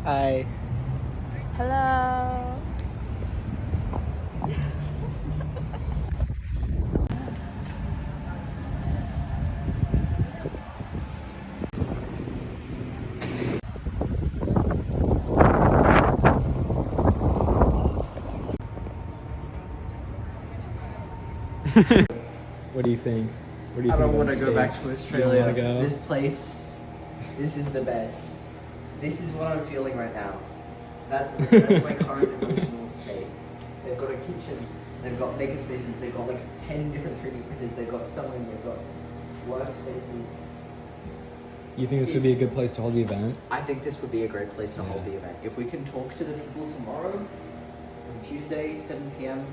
Hi. Hello. What do you think? What do you I think don't want to about go back space? to You Australia. don't wanna go? This place, this is the best. This is what I'm feeling right now. That's my current emotional state. They've got a kitchen, they've got maker spaces, they've got like 10 different 3D printers, they've got sewing, they've got workspaces. You think this would be a good place to hold the event? I think this would be a great place to hold the event. If we can talk to the people tomorrow, on Tuesday, 7 p.m.,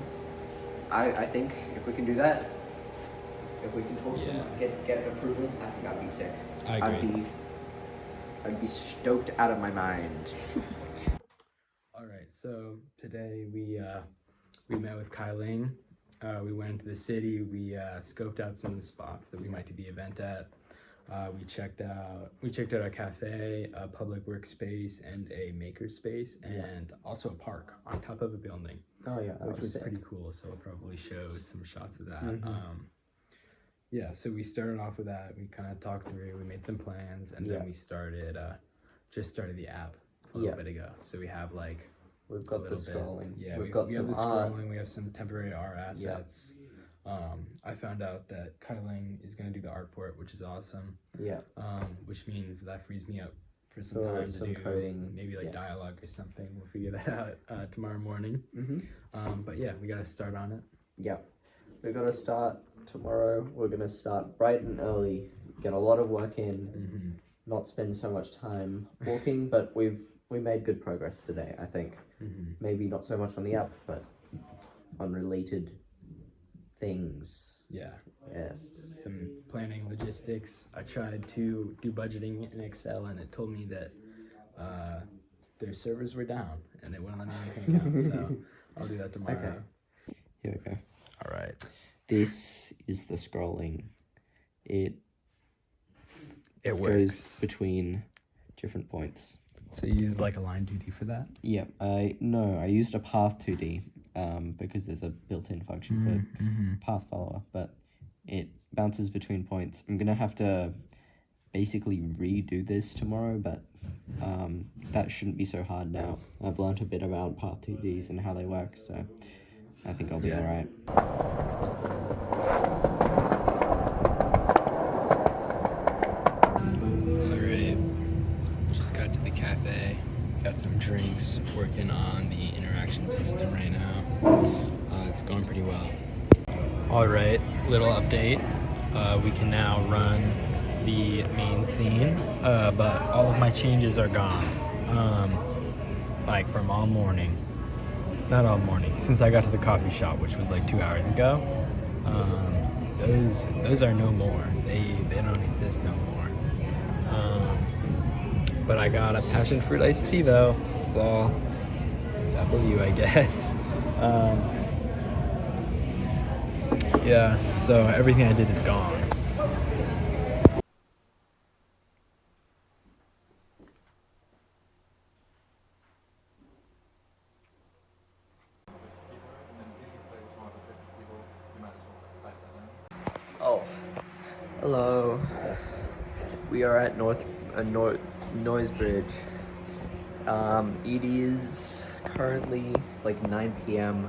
I think if we can do that, if we can talk to them, get approval, I think that'd be sick. I agree. I'd be stoked out of my mind. All right, so today we met with Kailing. We went into the city. We scoped out some of the spots that we might do the event at. We checked out a cafe, a public workspace, and a maker space, and also a park on top of a building. Oh yeah, which was sick. pretty cool. So I'll probably show some shots of that. Mm-hmm. Yeah, so we started off with that. We kind of talked through. We made some plans, and then we started the app a little bit ago. So we have We've got the scrolling. Yeah, we have some the art. scrolling. We have some temporary art assets. I found out that Kailing is going to do the art for it, which is awesome. Yeah. Which means that frees me up for some time to do coding, maybe dialogue or something. We'll figure that out tomorrow morning. Mm-hmm. But yeah, we got to start on it. Yeah. We're gonna start tomorrow. We're gonna start bright and early. Get a lot of work in. Not spend so much time walking, but we made good progress today, I think. Maybe not so much on the app, but on related things. Yeah. Yes. Some planning, logistics. I tried to do budgeting in Excel, and it told me that their servers were down, and it wouldn't let me make an account. So I'll do that tomorrow. Okay. Here we go. All right. This is the scrolling. It It goes works. between different points. So you used like a line 2D for that? Yeah, I used a path 2D because there's a built-in function for path follower, but it bounces between points. I'm gonna have to basically redo this tomorrow, but that shouldn't be so hard now. I've learned a bit about path 2Ds and how they work, so I think I'll be alright. Alright, just got to the cafe, got some drinks, working on the interaction system right now. It's going pretty well. Alright, little update. We can now run the main scene, but all of my changes are gone. Like from all morning. Not all morning, since I got to the coffee shop, which was like 2 hours ago. Those are no more. They don't exist no more. But I got a passion fruit iced tea though, so W, I guess. Yeah, so everything I did is gone. Oh, hello. We are at Noisebridge. It is currently like 9 p.m.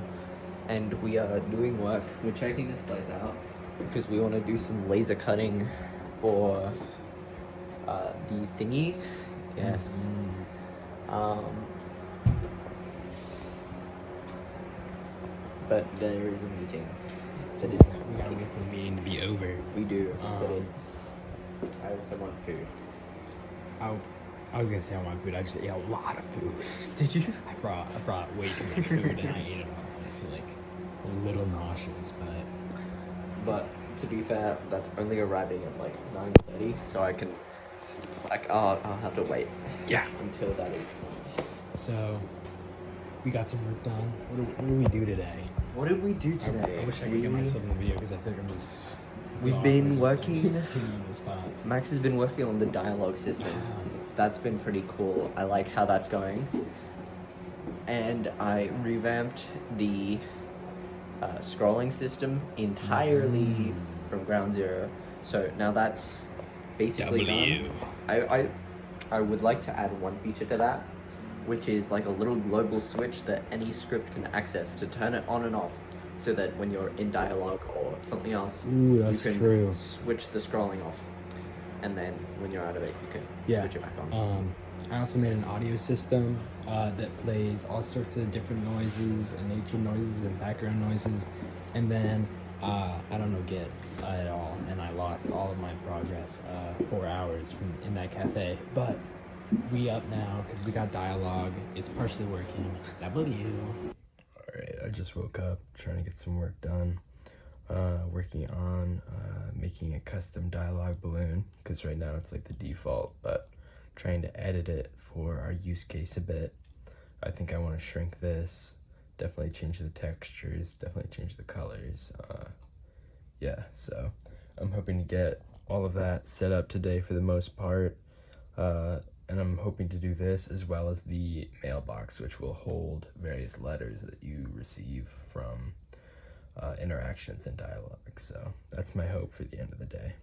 and we are doing work. We're checking this place out because we want to do some laser cutting for the thingy. Yes. But there is a meeting. So we gotta wait for the meeting to be over. We do. I also want food. I was gonna say I want food. I just ate a lot of food. Did you? I brought way too much food and I ate it all. I feel like a little nauseous, But to be fair, that's only arriving at like 9:30, so I'll have to wait. Yeah. Until that is. So we got some work done. What do we do today? What did we do today? I wish I could get myself in the video because I think I'm just. We've been working. in the spot. Max has been working on the dialogue system. that's been pretty cool. I like how that's going. And I revamped the scrolling system entirely from ground zero. So now that's basically done. I would like to add one feature to that, which is like a little global switch that any script can access to turn it on and off, so that when you're in dialogue or something else, you can switch the scrolling off, and then when you're out of it, you can switch it back on. I also made an audio system that plays all sorts of different noises and nature noises and background noises, and then I don't know Git at all, and I lost all of my progress 4 hours in that cafe. But we up now because we got dialogue. It's partially working. W. All right, I just woke up trying to get some work done. Working on making a custom dialogue balloon, because right now it's like the default, but trying to edit it for our use case a bit. I think I want to shrink this, definitely change the textures, definitely change the colors. Yeah, so I'm hoping to get all of that set up today for the most part. And I'm hoping to do this as well as the mailbox, which will hold various letters that you receive from interactions and dialogue. So that's my hope for the end of the day.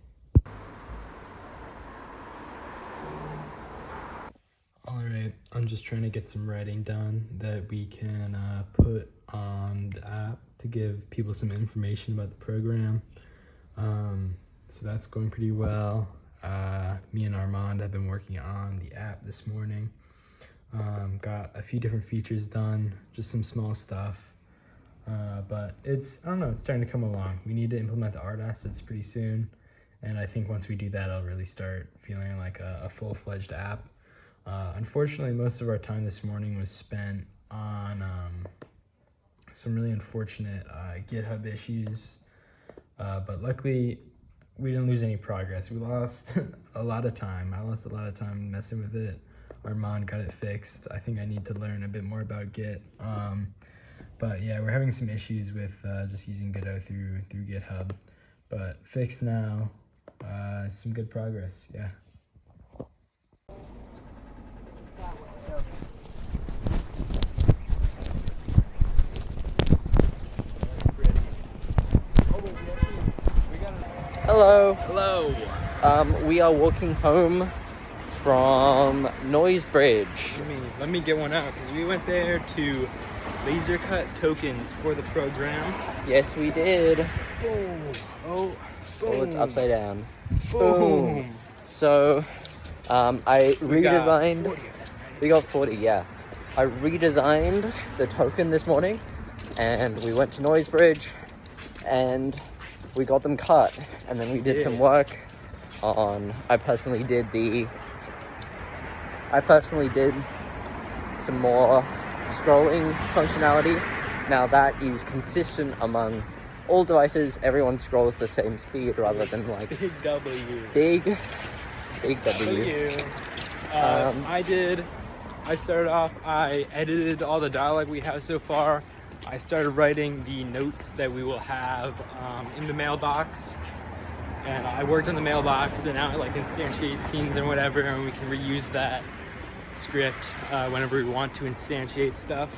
All right, I'm just trying to get some writing done that we can put on the app to give people some information about the program. So that's going pretty well. Me and Armand have been working on the app this morning. Got a few different features done, just some small stuff. But it's starting to come along. We need to implement the art assets pretty soon. And I think once we do that, I'll really start feeling like a full-fledged app. Unfortunately, most of our time this morning was spent on some really unfortunate GitHub issues. But luckily, we didn't lose any progress. We lost a lot of time. I lost a lot of time messing with it. Armand got it fixed. I think I need to learn a bit more about Git. But yeah, we're having some issues with just using Godot through GitHub. But fixed now. Some good progress, yeah. Hello. Hello. We are walking home from Noisebridge. Let me get one out, because we went there to laser cut tokens for the program. Yes, we did. Boom. Oh, Oh, it's upside down. Boom. So, I redesigned. We got 40, yeah. I redesigned the token this morning, and we went to Noisebridge, and we got them cut, and then we did some work on. I personally did some more scrolling functionality. Now that is consistent among all devices. Everyone scrolls the same speed rather than like Big W. Big W. I started off, I edited all the dialogue we have so far. I started writing the notes that we will have in the mailbox. And I worked on the mailbox, and now I like instantiate scenes and whatever, and we can reuse that script whenever we want to instantiate stuff,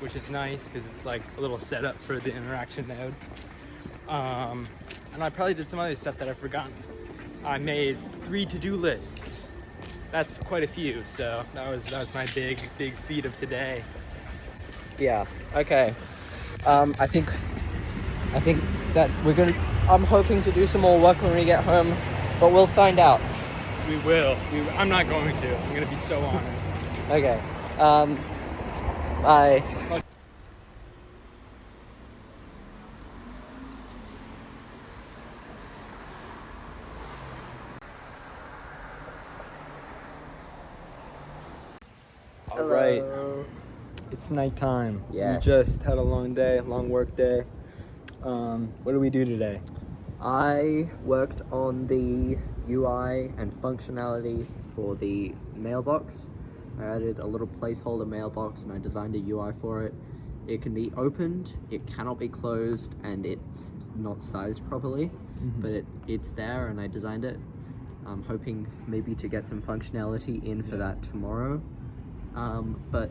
which is nice because it's like a little setup for the interaction node. And I probably did some other stuff that I've forgotten. I made 3 to-do lists. That's quite a few, so that was my big feat of today. Yeah. Okay. I think that I'm hoping to do some more work when we get home, but we'll find out. We will. I'm not going to. I'm gonna be so honest. Okay. Bye. All right. It's nighttime. Yes. We just had a long day, long work day. What did we do today? I worked on the UI and functionality for the mailbox. I added a little placeholder mailbox and I designed a UI for it. It can be opened, it cannot be closed, and it's not sized properly, but it's there and I designed it. I'm hoping maybe to get some functionality in for that tomorrow. But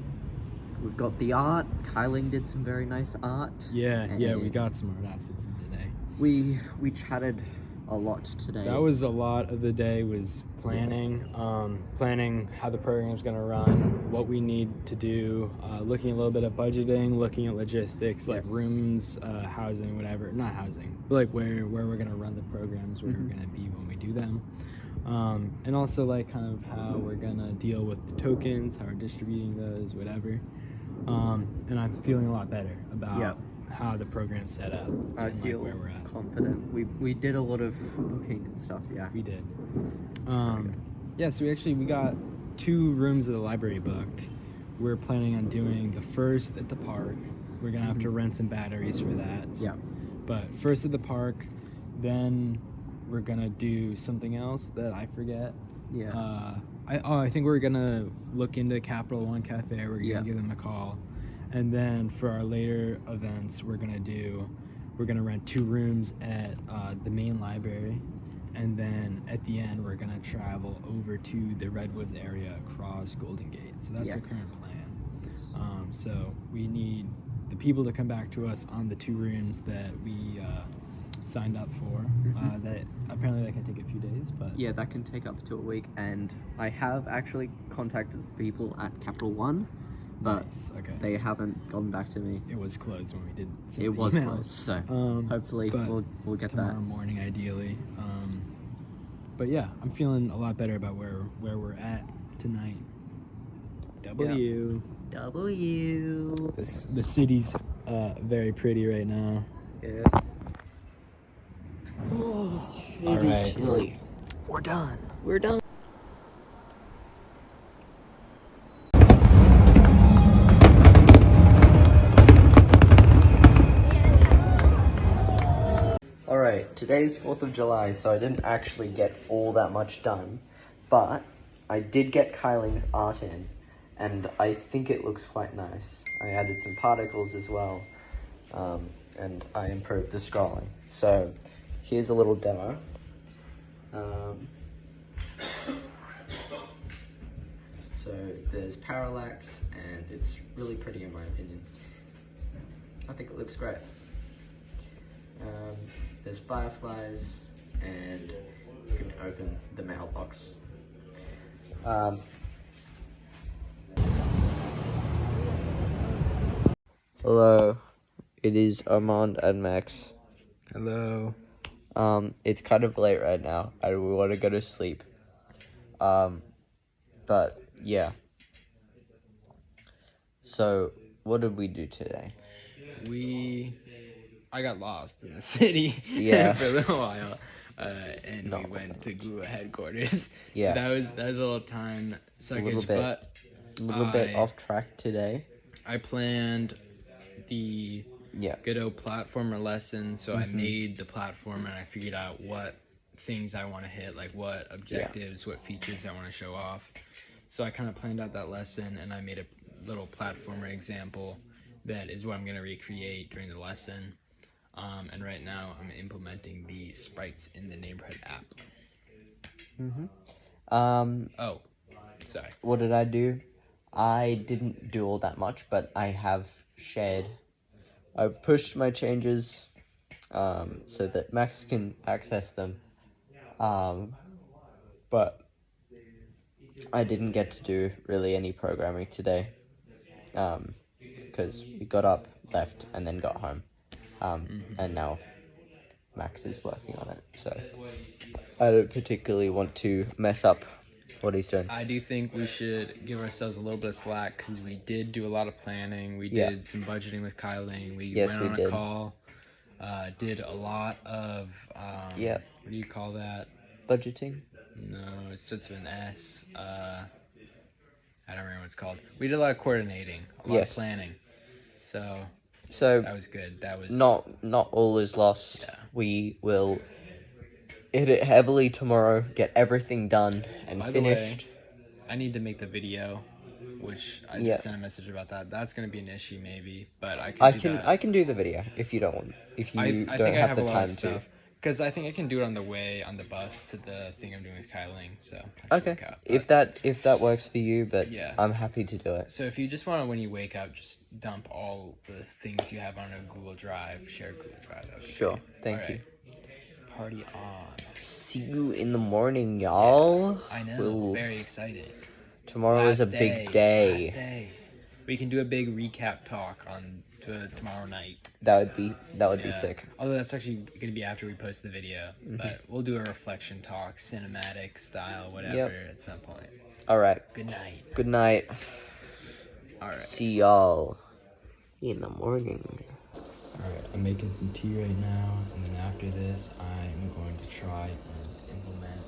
we've got the art. Kyling did some very nice art. Yeah, we and got some art assets in today. We chatted a lot today. That was a lot of the day, was planning, planning how the program's going to run, what we need to do, looking a little bit at budgeting, looking at logistics, like rooms, housing, whatever, not housing, but like where we're going to run the programs, where we're going to be when we do them. And also like kind of how we're going to deal with the tokens, how we're distributing those, whatever. And I'm feeling a lot better about how the program's set up. I and feel where we're at. confident. We did a lot of booking and stuff. Yeah, we did. So we got 2 rooms at the library booked. We're planning on doing the first at the park. We're gonna have to rent some batteries for that. So, but first at the park, then we're gonna do something else that I forget. I think we're gonna look into Capital One Cafe. We're gonna give them a call, and then for our later events, we're gonna rent 2 rooms at the main library, and then at the end we're gonna travel over to the Redwoods area across Golden Gate. So that's our current plan. So we need the people to come back to us on the 2 rooms that we signed up for. That apparently that can take a few days, but yeah, that can take up to a week. And I have actually contacted people at Capital One, but they haven't gotten back to me. It was closed when we did. It was closed, so hopefully we'll get tomorrow that morning, ideally. But yeah, I'm feeling a lot better about where we're at tonight. W. The city's very pretty right now. Yes. All right. Chilly. We're done. Alright, today's 4th of July, so I didn't actually get all that much done, but I did get Kyling's art in, and I think it looks quite nice. I added some particles as well, and I improved the scrolling. So, here's a little demo. So, there's parallax, and it's really pretty in my opinion. I think it looks great. There's fireflies, and you can open the mailbox. Hello, it is Armand and Max. Hello. It's kind of late right now, and we want to go to sleep. But yeah. So, what did we do today? I got lost in the city for a little while, and we went to Google headquarters. So that was a little time suckage, but a little bit off track today. I planned the good old platformer lesson, so I made the platform and I figured out what things I want to hit, like what objectives, what features I want to show off. So I kind of planned out that lesson, and I made a little platformer example that is what I'm going to recreate during the lesson. And right now I'm implementing the sprites in the neighborhood app. Oh, sorry. What did I do? I didn't do all that much, but I have I've pushed my changes so that Max can access them. But I didn't get to do really any programming today, because we got up, left, and then got home. And now Max is working on it, so I don't particularly want to mess up what he's doing. I do think we should give ourselves a little bit of slack, because we did do a lot of planning. We did some budgeting with Kyling. We went on a call, did a lot of, what do you call that? Budgeting? No, it starts with an S. I don't remember what it's called. We did a lot of coordinating, a lot of planning. So that was good. That was not all is lost. Yeah. We will hit it heavily tomorrow, get everything done and finished. By the way, I need to make the video, which I just sent a message about that. That's going to be an issue maybe, but I can do that. I can do the video if you don't want. If you don't have the time to. Because I think I can do it on the way on the bus to the thing I'm doing with Kyling. So Okay. If that works for you, but yeah. I'm happy to do it. So if you just want to, when you wake up, just dump all the things you have on a Google Drive, shared Google Drive. That would be Sure. great. Thank you. Party on. See you in the morning, y'all. I know. We'll- Very excited. Tomorrow is a big day. Last day. We can do a big recap talk on to tomorrow night. That would be sick. Although that's actually going to be after we post the video. But we'll do a reflection talk, cinematic style, whatever, at some point. All right. Good night. Good night. All right. See y'all in the morning. Alright, I'm making some tea right now, and then after this, I'm going to try and implement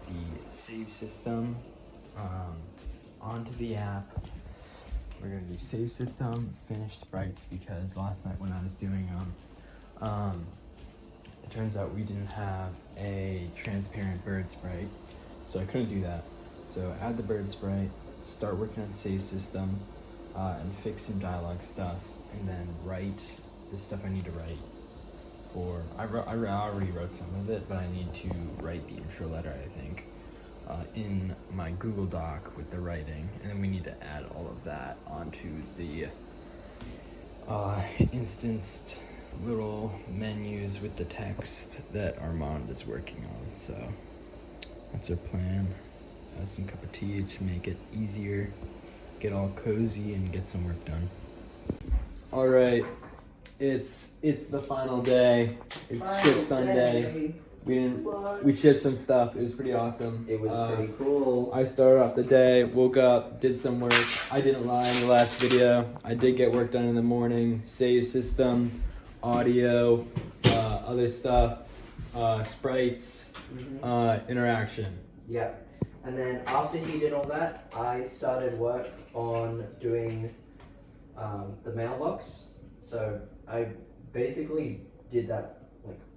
the save system onto the app. We're going to do save system, finish sprites, because last night when I was doing it turns out we didn't have a transparent bird sprite, so I couldn't do that. So add the bird sprite, start working on save system, and fix some dialogue stuff, and then write the stuff I need to write for. I already wrote some of it, but I need to write the intro letter, I think, in my Google Doc with the writing, and then we need to add all of that onto the instanced little menus with the text that Armand is working on. So that's our plan. Have some cup of tea to make it easier, get all cozy, and get some work done. All right. It's the final day. It's Ship Sunday. We shipped some stuff. It was pretty awesome. It was pretty cool. I started off the day, woke up, did some work. I didn't lie in the last video. I did get work done in the morning. Save system, audio, other stuff, sprites, interaction. Yeah. And then after he did all that, I started work on doing the mailbox. So I basically did that,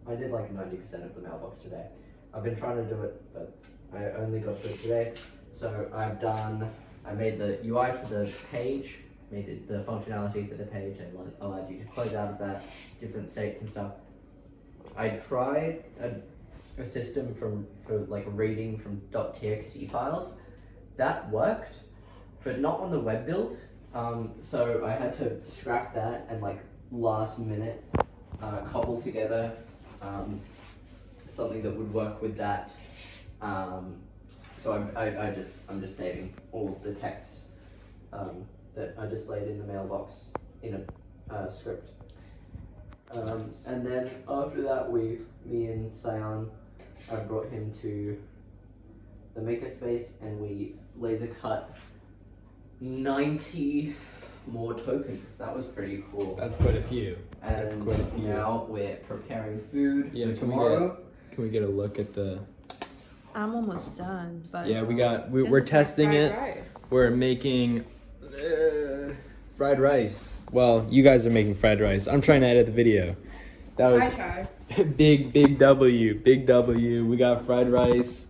I did 90% of the mailbox today. I've been trying to do it, but I only got to it today. So I made the UI for the page, made it the functionality for the page, and allowed you to close out of that, different states and stuff. I tried a system for reading from .txt files. That worked, but not on the web build. So I had to scrap that and last minute cobble together something that would work with that. So I'm just saving all of the text that I displayed in the mailbox in a script. Nice. And then after that, me and Sion, I brought him to the makerspace and we laser cut 90 more tokens. That was pretty cool. That's quite a few. And That's quite a few. now we're preparing food for can tomorrow. Can we get a look at the? I'm almost done, but Yeah, this we're is my testing fried it. rice. We're making fried rice. Well, you guys are making fried rice. I'm trying to edit the video. That was I tried. big W. We got fried rice.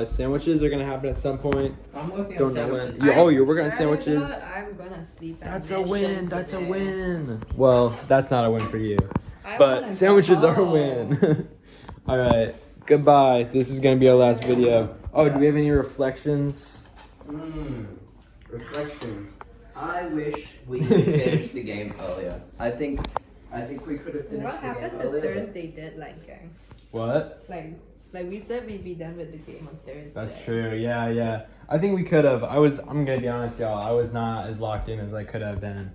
Sandwiches are gonna happen at some point. I'm working Don't on know when. sandwiches. You're working on I sandwiches. thought I'm gonna sleep at That's a win. Missions That's a today. win. Well, that's not a win for you. I But wanna sandwiches go are a win. All right. Goodbye. This is gonna be our last video. Oh, do we have any reflections? Reflections. I wish we could finish the game earlier. I think we could have finished What the game happened to earlier. Thursday deadline, gang? What? Like we said we'd be done with the game on Thursday. That's true. Yeah. I think we could have. I'm gonna be honest, y'all. I was not as locked in as I could have been.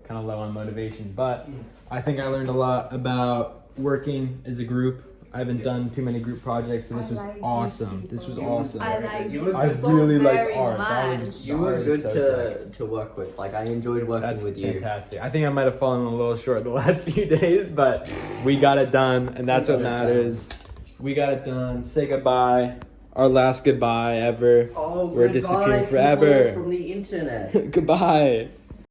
Kind of low on motivation, but I think I learned a lot about working as a group. I haven't done too many group projects, so this was awesome. This was awesome. I like You these were I people really liked very art. much. That was You were good so to work with. I enjoyed working That's with you. fantastic. I think I might have fallen a little short the last few days, but we got it done, and that's what matters. We got it done. Say goodbye. Our last goodbye ever. Oh, We're goodbye, disappearing people forever. from the internet. Goodbye.